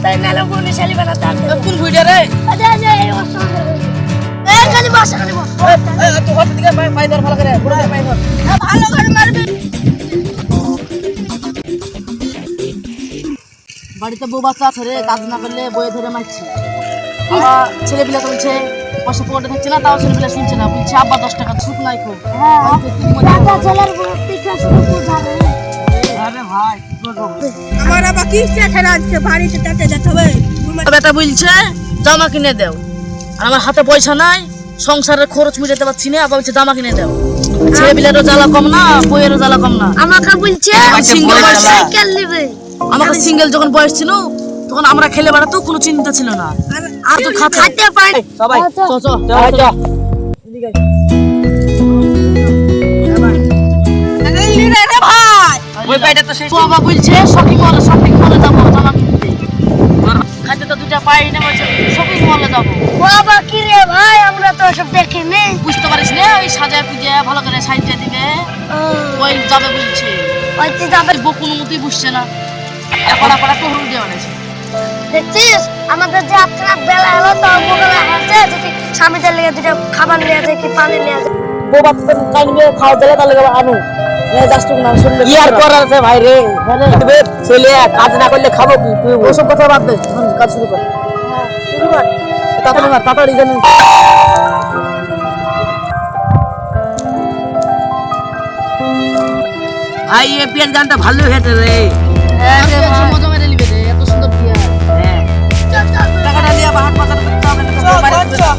তাই নালে কোনে শালি বানাতে কোন ভিডিও রে আরে এই অসম এই খালি বস তুই হাত দিকে পাই ধর ভালো করে পুরো পাই ধর ভালো করে মারবে বাড়িতে বউ বাচ্চা আছে রে, কাজ না করলে বয়ে ধরে মারছি। আবার ছেলেপিলা বলছে পয়সা পড়ে থাকছে না, তাও ছেলেপিলা শুনছে না, বলছে আব্বা 10 টাকা ছুট নাই খুব। হ্যাঁ দাদা ছেলের পিঠা শুধু বুঝাবে আরে ভাই আমার আবার কি চেখে রাখছে বাড়িতে তাতে যেতে হবে বেটা বলছে জামা কিনে দাও, আর আমার হাতে পয়সা নাই, সংসারের খরচ মিটাতে পারছি না, আবার বলছে জামা কিনে দাও। ছেলেপিলারও জ্বালা কম না, বইয়েরও জ্বালা কম না। আমাকে বলছে সিঙ্গেল সাইকেল নেবে আমাকে সিঙ্গেল যখন বয়স ছিল তখন আমরা খেলে বেড়াতো, কোনো চিন্তা ছিল না। আর তো খাতে পাই সবাই ওই পাইটা তো শেষ। বাবা বলছে শপিং মলে যাবো জামা কিনতে, খাইতে তো দুটা পাই না, বলছে শপিং মলে যাবো। বাবা কি রে ভাই আমরা তো সব দেখিনি বুঝতে পারিস না, ওই সাজায় পুজে ভালো করে সাজিয়ে দিবে, ওই যাবে বলছে। ওইতে যাবে বউ কোনো মতেই বুঝছে না, এখন আপনারা টহরু দিয়ে বানাইছে। দেখছিস আমাদের যে আপনার বেলা হলো তো মোবাইলে আছে যদি স্বামীদের লেগে দুটো খাবার নিয়ে যায় কি পানি নিয়ে যায় বউ বাচ্চা কাইনবে খাওয়া দিলে তাহলে আনু জাস্ট না শুনলে কি আর করার আছে ভাই রে, ছেলে কাজ না করলে খাবো কি? তুই ওসব কথা বাদ দে, কাজ শুরু কর। শুরু কর তাড়াতাড়ি জানি। ভাই এই পিয়াজ গানটা ভালো হয়েছে রে, মজা মেরে নিবে রে, এত সুন্দর পিয়াজ। টাকাটা নিয়ে হাট বাজার করতে হবে না।